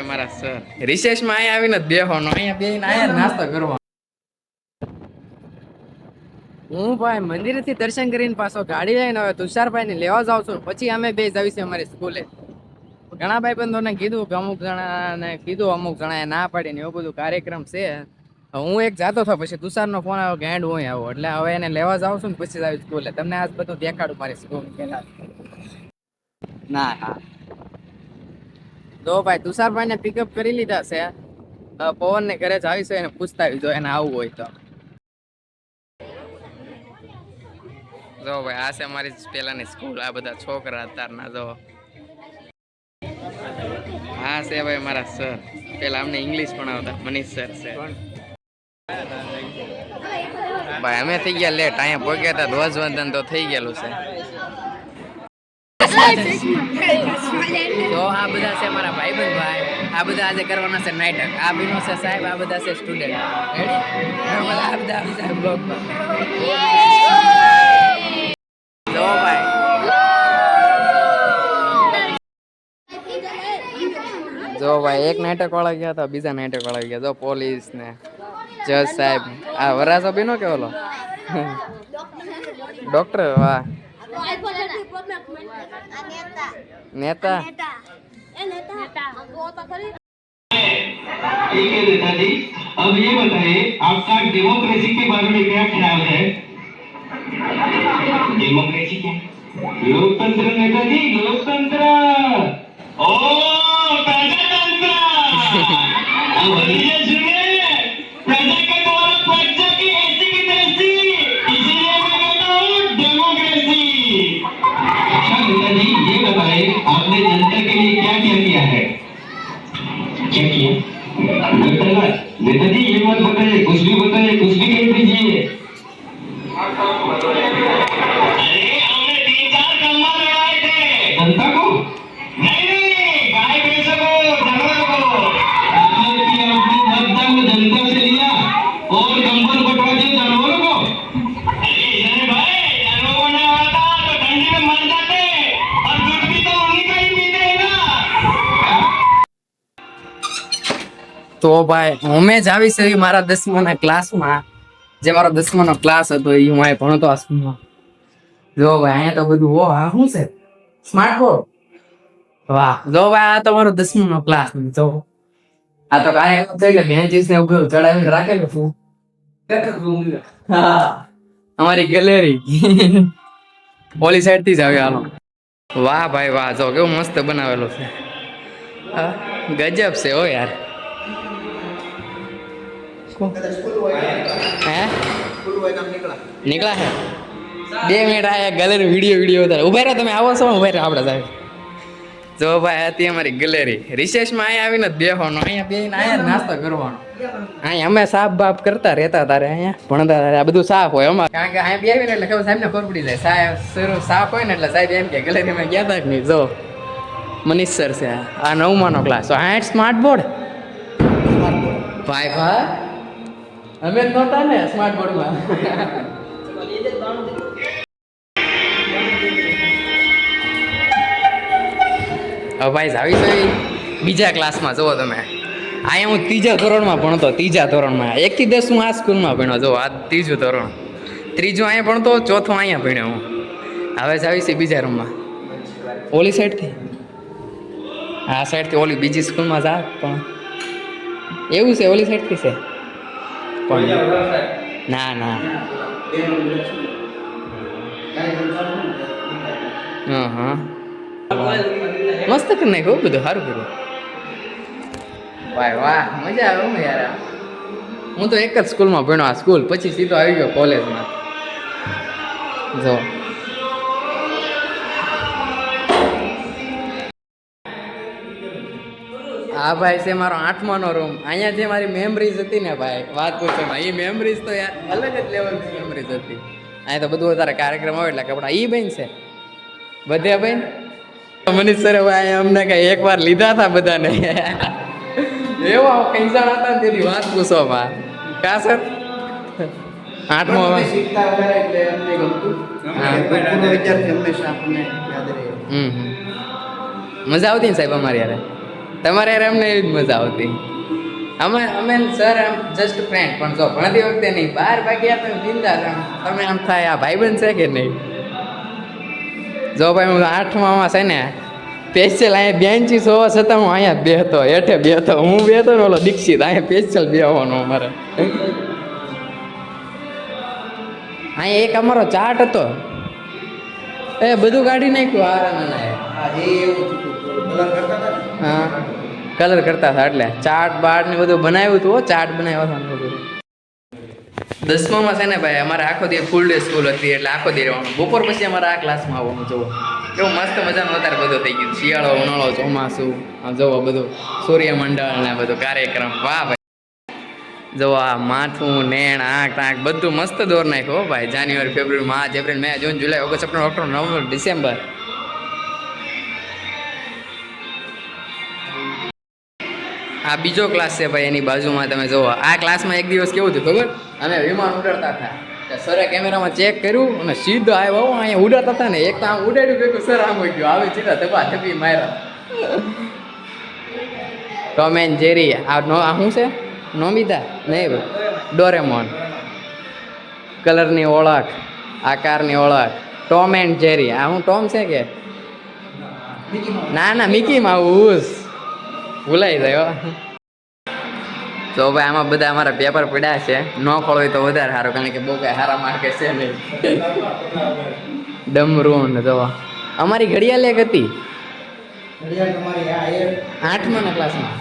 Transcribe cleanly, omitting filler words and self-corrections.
ભાઈ મારા સર રિસેસમાં અહીંયા આવીને જ બેહવાનો, અહીંયા બેહીને અહીંયા નાસ્તો કરવાનો. હું ભાઈ મંદિરેથી દર્શન કરીને પાછો ગાડી લઈને હવે તુષારભાઈ ને લેવા જાઉં છું. પછી અમે બે જઈશું અમારી સ્કૂલે. ઘણા ભાઈબંધોને કીધું કે અમુક જણાને કીધું, અમુક જણાએ ના પાડીને એવું બધું કાર્યક્રમ છે. હું એક જાતો હતો, પછી તુષારનો ફોન આવ્યો કે હેન્ડ હું આવો, એટલે હવે એને લેવા જાઉં છું ને પછી જ આવી સ્કૂલે. તમને આજ બધું દેખાડું મારી સ્કૂલ પેલા. ના હા તો ભાઈ તુષારભાઈ ને પિકઅપ કરી લીધા છે. પવન ને ઘરે જ આવીશું, એને પૂછતા આવી જો એને આવવું હોય તો. જો ભાઈ આ છે અમારી પેલાની સ્કૂલ. આ બધા છોકરા અત્યારના જો. હા છે ભાઈ મારા સર, પેલા અમને ઇંગ્લિશ ભણાવતા મનીષ સર છે ભાઈ. અમે થઈ ગયા લેટ, અહીંયા પહોંચ્યા હતા ધ્વજવંદન તો થઈ ગયેલું છે. તો આ બધા છે મારા ભાઈબંધ ભાઈ. આ બધા આજે કરવાના છે નાટક. આ બીનો છે સાહેબ, આ બધા છે સ્ટુડન્ટ. આ બધા બ્લોગ જો ભાઈ. જો ભાઈ એક નાટક વાળા ગયા હતા, બીજા નાટક વાળા ગયા. જો પોલીસ ને જજ સાહેબ. આ વરાસો બીનો કે ઓલો ડોક્ટર. વાહ नेता ठीक है नेताजी, अब ये बताइए आपका डेमोक्रेसी के बारे में क्या ख्याल है? डेमोक्रेसी क्या? लोकतंत्र नेताजी, लोकतंत्र। ओ प्रजातंत्र। अब ये सुनिए, प्रजा के द्वारा प्रजा की ऐसी की तैसी, इसीलिए मैं कहता हूँ डेमोक्रेसी। अच्छा नेताजी ये बताइए आपने जनता के लिए क्या क्या किया है? क्या किया? नेताजी ये मत बताइए, कुछ भी कह दीजिए। अरे हमने 3-4 कम्मा लड़ाए थे। जनता को? नहीं, गाय भैंसों को, जानवरों को। मतलब कि आपने मतदान जनता से लिया और कंबल बंटवा दिए जानवरों को। अरे इधर भाई, जानवरों को नहीं आता तो ठंडी में मर जाते, और दूध भी तो उन्हीं का ही पीते हैं ना। તો ભાઈ અમે જ આવી છે મારા 10મા ક્લાસમાં. જે મારો 10મા ક્લાસ હતો એ હું અહીં ભણતો આ સ્કૂલમાં. જો ભાઈ અહીંયા તો બધું હો. આ શું છે? Smart board. વાહ જો ભાઈ આ તમારો 10મા ક્લાસ. જો આ તો કાંઈ એવું થઈ ગયું, બેન્ચીસ ને એવું ચડાવીને રાખેલું છું. હા અમારી ગેલેરી ઓલી સાઈડ થી જ આવી. હાલો વાહ ભાઈ વાહ, જો કેવું મસ્ત બનાવેલું છે. ગજબ છે હો યાર. નીકળા હે 2 મિનિટ આયા ગેલેરી વિડીયો ઉતારે. ઉભા રહ્યા તમે, આવો છો ઉભા રહ્યા આપણે સાહેબ. જો ભાઈ હતી અમારી ગેલેરી. રિસેસમાં અહીંયા આવીને જ બેહવાનો, અહીંયા બેહીને અહીંયા નાસ્તો કરવાનો. અહીંયા અમે સાફ બાફ કરતા રહેતા તારે, અહીંયા ભણતા તારે આ બધું સાફ હોય અમારે. કારણ કે અહીંયા બેહીને એટલે ખબર સાહેબને ખબર પડી જાય. સાહેબ સાફ હોય ને એટલે સાહેબ એમ કે ગેલેરીમાં ગયા હતા કે નહીં. જો મનીષ સર છે. આ 9મા ક્લાસ. આ સ્માર્ટ બોર્ડ ભાઈ ભાઈ અમે જ નહોતા ને સ્માર્ટ બોર્ડમાં. હવે ભાઈ આવી છે બીજા ક્લાસમાં. જુઓ તમે, અહીંયા હું 3જા ધોરણમાં ભણતો. 3જા ધોરણમાં 1 થી 10 હું આ સ્કૂલમાં ભણ્યો. જો આ 3જું ધોરણ, 3જું અહીંયા ભણતો, 4થું અહીંયા ભણ્યો હું. હવે જ આવી છે બીજા રૂમમાં. ઓલી સાઈડથી, આ સાઈડથી ઓલી બીજી સ્કૂલમાં જા. પણ એવું છે ઓલી સાઈડથી છે પણ ના ના. હા મસ્ત કરી નાખ્યું બધું, સારું કર્યું ભાઈ. વાહ મજા આવે હું યાર. હું તો એક જ સ્કૂલમાં ભણ્યો આ સ્કૂલ, પછી સીધો આવી ગયો કોલેજમાં. જો આ ભાઈ છે મારો 8માનો રૂમ. અહીંયા જે મારી મેમરીઝ હતી ને ભાઈ, વાત પૂછો. એ મેમરીઝ તો યાર અલગ જ લેવલની મેમરીઝ હતી. અહીંયા તો બધું વધારે કાર્યક્રમ આવે એટલે કપડા. એ બેન છે બધે બેન. મનીષ સર ભાઈ અમને કઈ એકવાર લીધા હતા બધાને. એવા કંઈસાણ હતા તેની વાત પૂછોમાં. કા સર 8મો મજા આવતી ને સાહેબ અમારી યારે. તમારે યાર અમને એવી જ મજા આવતી. અમે સર આમ જસ્ટ ફ્રેન્ડ, પણ જો ભણતી વખતે નહીં, બહાર ભાગી આપણે બિંદાસ આમ તમે આમ થાય આ ભાઈબંધ છે કે નહીં. જો ભાઈ હું 8માં છે ને સ્પેશિયલ અહીંયા બેન્ચીસ હોવા છતાં હું અહીંયા બેહતો, હેઠે બેહતો, હું બેહતો ને ઓલો દીક્ષિત અહીંયા સ્પેશિયલ બેહવાનો અમારે. અહીંયા એક અમારો ચાર્ટ હતો, એ બધું કાઢી નાખ્યું હા કલર કરતા હતા એટલે ચાર્ટ બાર્ટ ને બધું બનાવ્યું હતું. ચાર્ટ બનાવ્યો હતો બધું. 10માં છે ને ભાઈ અમારે આખો દી ફૂલ ડે સ્કૂલ હતી એટલે આખો દી રહેવાનું. બપોર પછી અમારે આ ક્લાસમાં આવવાનું. જોવો કેવું મસ્ત મજાનું અત્યારે બધું થઈ ગયું. શિયાળો ઉનાળો ચોમાસું જોવો બધું સૂર્યમંડળ ને બધું કાર્યક્રમ. વાહ ભાઈ જોવો આ માથું નેણ આંખ આંખ બધું મસ્ત દોર નાખ્યો ભાઈ. January February March April May June July August September October November December. આ બીજો ક્લાસ છે ભાઈ, એની બાજુમાં તમે જુઓ. આ ક્લાસમાં એક દિવસ કેવું થયું ખબર? અમે વિમાન ઉડાડતા હતા, સરે કેમેરામાં ચેક કર્યું અને સીધો આવ્યો અહીંયા ઉડાડતા હતા ને, એક તો આમ ઉડાડ્યું ભેગું સર આમ હોય ગયો, આવી સીધા ધપા ધપી માર્યા. Tom and Jerry. આ શું છે? નોમિતા નહીં ભાઈ, ડોરેમોન. કલરની ઓળખ, આકારની ઓળખ, ટોમ એન્ડ જેરી. આ હું ટોમ છે કે ના ના મિકી માઉસ, ભૂલાઈ જાય. તો ભાઈ આમાં બધા અમારા પેપર પડ્યા છે, ન ખોળવે તો વધારે સારું, કારણ કે બહુ કાંઈ સારા માર્કે છે નહીં. ડમરું ને તો અમારી ઘડિયાળ એક હતી 8મા ક્લાસમાં.